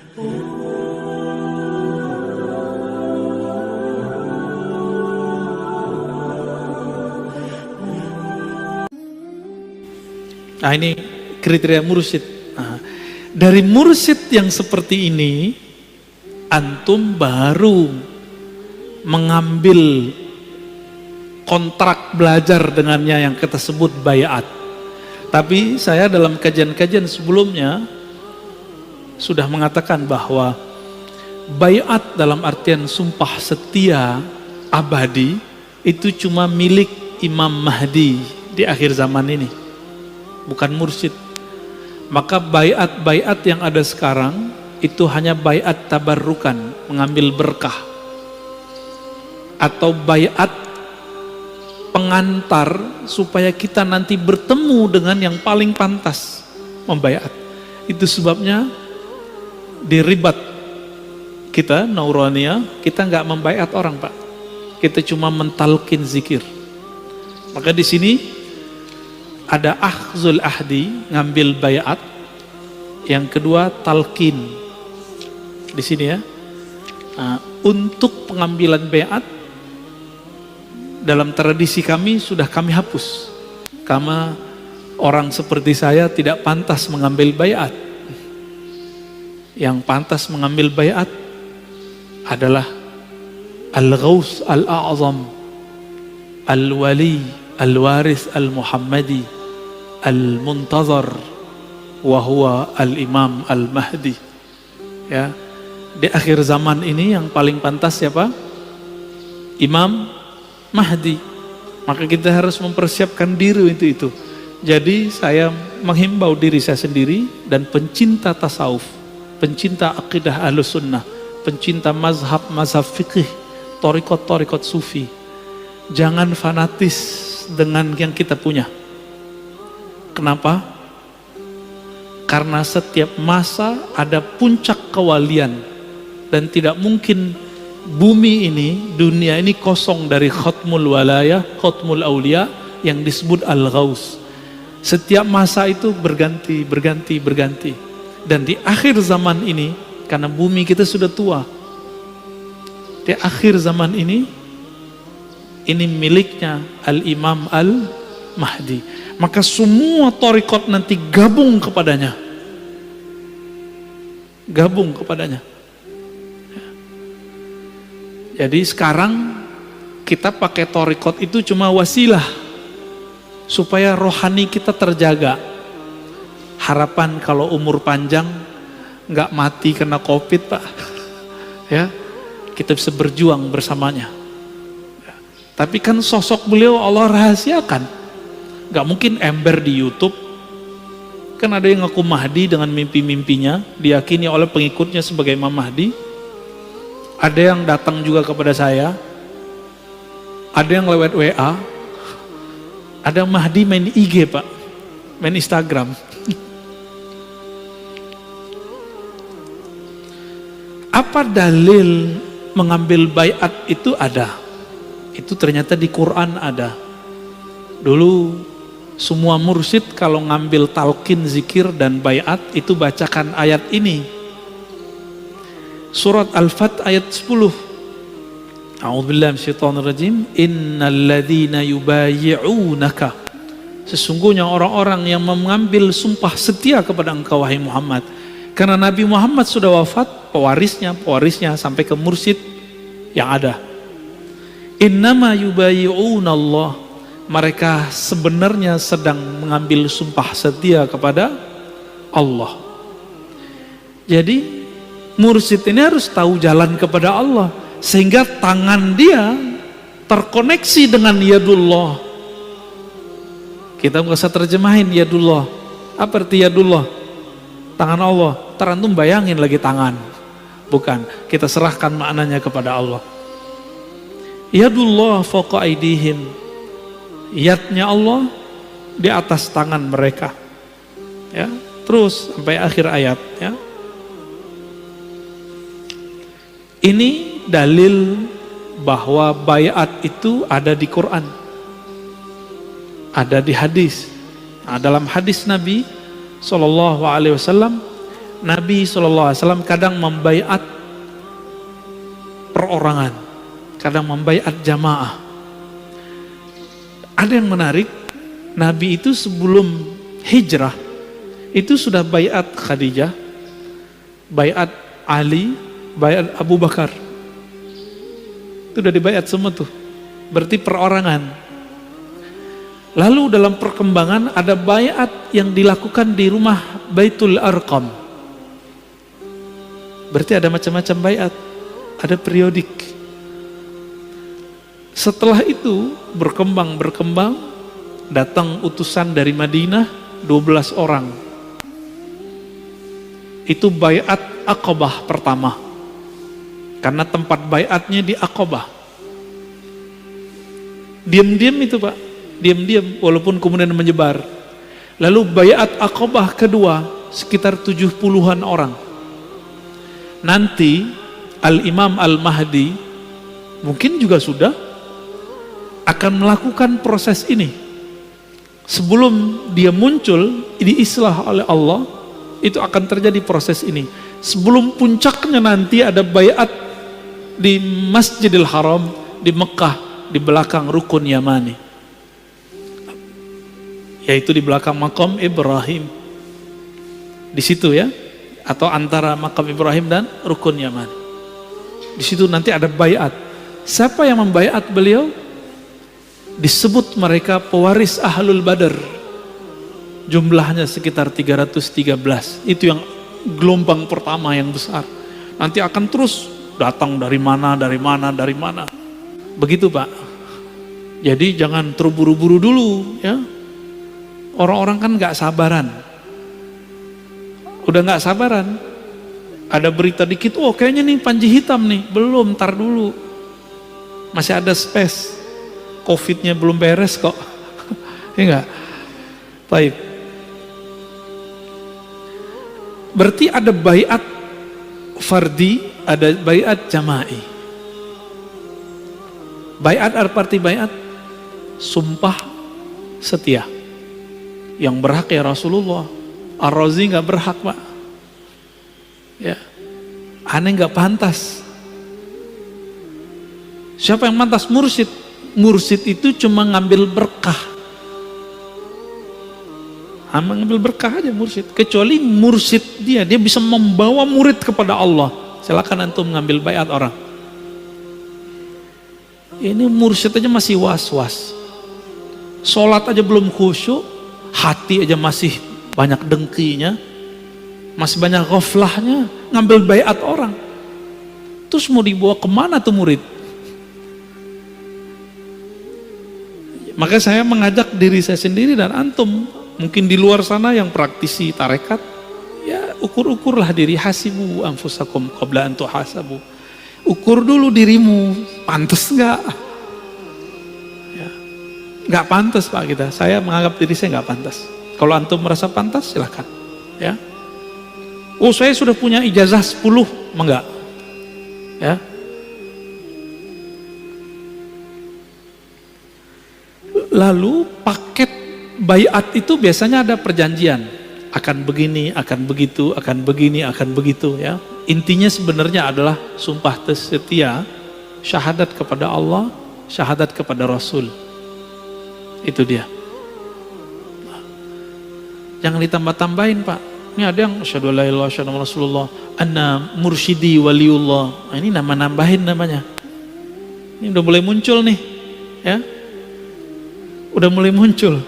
Nah, ini kriteria mursyid. Nah, dari mursyid yang seperti ini, antum baru mengambil kontrak belajar dengannya yang kita sebut baiat. Tapi saya dalam kajian-kajian sebelumnya sudah mengatakan bahwa baiat dalam artian sumpah setia abadi itu cuma milik Imam Mahdi di akhir zaman ini, bukan mursyid. Maka baiat-baiat yang ada sekarang itu hanya baiat tabarrukan, mengambil berkah, atau baiat pengantar supaya kita nanti bertemu dengan yang paling pantas membaiat. Itu sebabnya di ribat kita Nauraniyah, kita nggak membaiat orang, Pak. Kita cuma mentalkin zikir. Maka di sini ada akhzul ahdi, ngambil baiat. Yang kedua talqin. Di sini ya. Nah, untuk pengambilan baiat dalam tradisi kami sudah kami hapus. Karena orang seperti saya tidak pantas mengambil baiat. Yang pantas mengambil baiat adalah Al-Ghaus Al-A'zam, Al-Wali Al-Waris Al-Muhammadi Al-Muntazar wa huwa Al-Imam Al-Mahdi. Ya, di akhir zaman ini yang paling pantas siapa? Imam Mahdi. Maka kita harus mempersiapkan diri itu. Jadi saya menghimbau diri saya sendiri dan pencinta tasawuf, pencinta akidah Ahlus Sunnah, pencinta mazhab fikih, thariqat sufi, jangan fanatis dengan yang kita punya. Kenapa? Karena setiap masa ada puncak kewalian dan tidak mungkin bumi ini, dunia ini kosong dari khatmul walayah, khatmul aulia yang disebut al-ghaus. Setiap masa itu berganti. Dan di akhir zaman ini, karena bumi kita sudah tua, di akhir zaman ini miliknya Al-Imam Al-Mahdi. Maka semua thariqat nanti gabung kepadanya. Jadi sekarang kita pakai thariqat itu cuma wasilah supaya rohani kita terjaga. Harapan kalau umur panjang, nggak mati kena COVID, Pak. Ya, kita bisa berjuang bersamanya. Tapi kan sosok beliau Allah rahasiakan. Gak mungkin ember di YouTube. Kan ada yang ngaku Mahdi dengan mimpi-mimpinya, diyakini oleh pengikutnya sebagai Imam Mahdi. Ada yang datang juga kepada saya, ada yang lewat WA, ada Mahdi main IG, Pak, main Instagram. Apa dalil mengambil baiat itu? Ada. Itu ternyata di Quran ada. Dulu semua mursyid kalau ngambil talqin zikir dan baiat itu bacakan ayat ini. Surat Al-Fat ayat 10. A'udzubillahi minasyaitonirrajim. Innal ladzina yubayyi'unaka. Sesungguhnya orang-orang yang mengambil sumpah setia kepada engkau wahai Muhammad. Karena Nabi Muhammad sudah wafat, pewarisnya sampai ke mursyid yang ada. Innama yubayyi'unallah. Mereka sebenarnya sedang mengambil sumpah setia kepada Allah. Jadi mursyid ini harus tahu jalan kepada Allah, sehingga tangan dia terkoneksi dengan yadullah. Kita nggak usah terjemahin yadullah. Apa arti yadullah? Tangan Allah. Terantum bayangin lagi tangan. Bukan, kita serahkan maknanya kepada Allah. Yadullah fawqa aydihim. Yadnya Allah di atas tangan mereka. Ya, terus sampai akhir ayat, ya. Ini dalil bahwa baiat itu ada di Quran, ada di hadis. Nah, dalam hadis Nabi SAW, Nabi SAW kadang membaiat perorangan, kadang membaiat jamaah. Ada yang menarik, Nabi itu sebelum hijrah itu sudah baiat Khadijah, baiat Ali, baiat Abu Bakar. Itu udah dibaiat semua tuh. Berarti perorangan. Lalu dalam perkembangan ada baiat yang dilakukan di rumah Baitul Arqam. Berarti ada macam-macam baiat, ada periodik. Setelah itu berkembang, datang utusan dari Madinah 12 orang. Itu baiat Aqabah pertama. Karena tempat baiatnya di Aqabah. Diam-diam itu Pak, diam-diam walaupun kemudian menyebar. Lalu baiat Aqabah kedua sekitar 70-an orang. Nanti Al-Imam Al-Mahdi mungkin juga sudah akan melakukan proses ini. Sebelum dia muncul diislah oleh Allah, itu akan terjadi proses ini. Sebelum puncaknya nanti ada baiat di Masjidil Haram di Mekah, di belakang Rukun Yamani, yaitu di belakang makam Ibrahim. Di situ ya, atau antara makam Ibrahim dan Rukun Yamani. Di situ nanti ada baiat. Siapa yang membaiat beliau? Disebut mereka pewaris Ahlul Badar. Jumlahnya sekitar 313. Itu yang gelombang pertama yang besar. Nanti akan terus datang dari mana. Begitu Pak. Jadi jangan terburu-buru dulu ya. Orang-orang kan gak sabaran. Udah gak sabaran. Ada berita dikit, oh kayaknya nih Panji Hitam nih. Belum, ntar dulu. Masih ada space. Covid-nya belum beres kok. Ya enggak? Baik. Berarti ada baiat fardi, ada baiat jama'i. Baiat arti baiat sumpah setia. Yang berhak ya Rasulullah. Ar-Razi nggak berhak Pak. Ya, aneh nggak pantas. Siapa yang pantas? Mursyid. Mursyid itu cuma ngambil berkah. Ngambil berkah aja mursyid. Kecuali mursyid dia bisa membawa murid kepada Allah. Silakan antum ngambil baiat orang. Ini mursyid aja masih was-was. Sholat aja belum khusyuk, hati aja masih banyak dengkinya, masih banyak ghaflahnya, ngambil baiat orang. Terus mau dibawa kemana tuh murid? Maka saya mengajak diri saya sendiri dan antum, mungkin di luar sana yang praktisi tarekat, ya ukur-ukurlah diri, hasibu anfusakum qabla an tuhasabu. Ukur dulu dirimu, pantas nggak? Ya, nggak pantas Pak kita. Saya menganggap diri saya nggak pantas. Kalau antum merasa pantas, silahkan. Ya. Oh saya sudah punya ijazah 10, enggak? Ya. Lalu paket baiat itu biasanya ada perjanjian, akan begini, akan begitu, akan begini, akan begitu ya. Intinya sebenarnya adalah sumpah setia, syahadat kepada Allah, syahadat kepada Rasul. Itu dia. Jangan ditambah-tambahin Pak. Ini ada yang asyhadu alla ilaha illallah Rasulullah, anna mursyidi waliullah. Nah, ini nambahin namanya. Ini udah mulai muncul nih, ya. Udah mulai muncul.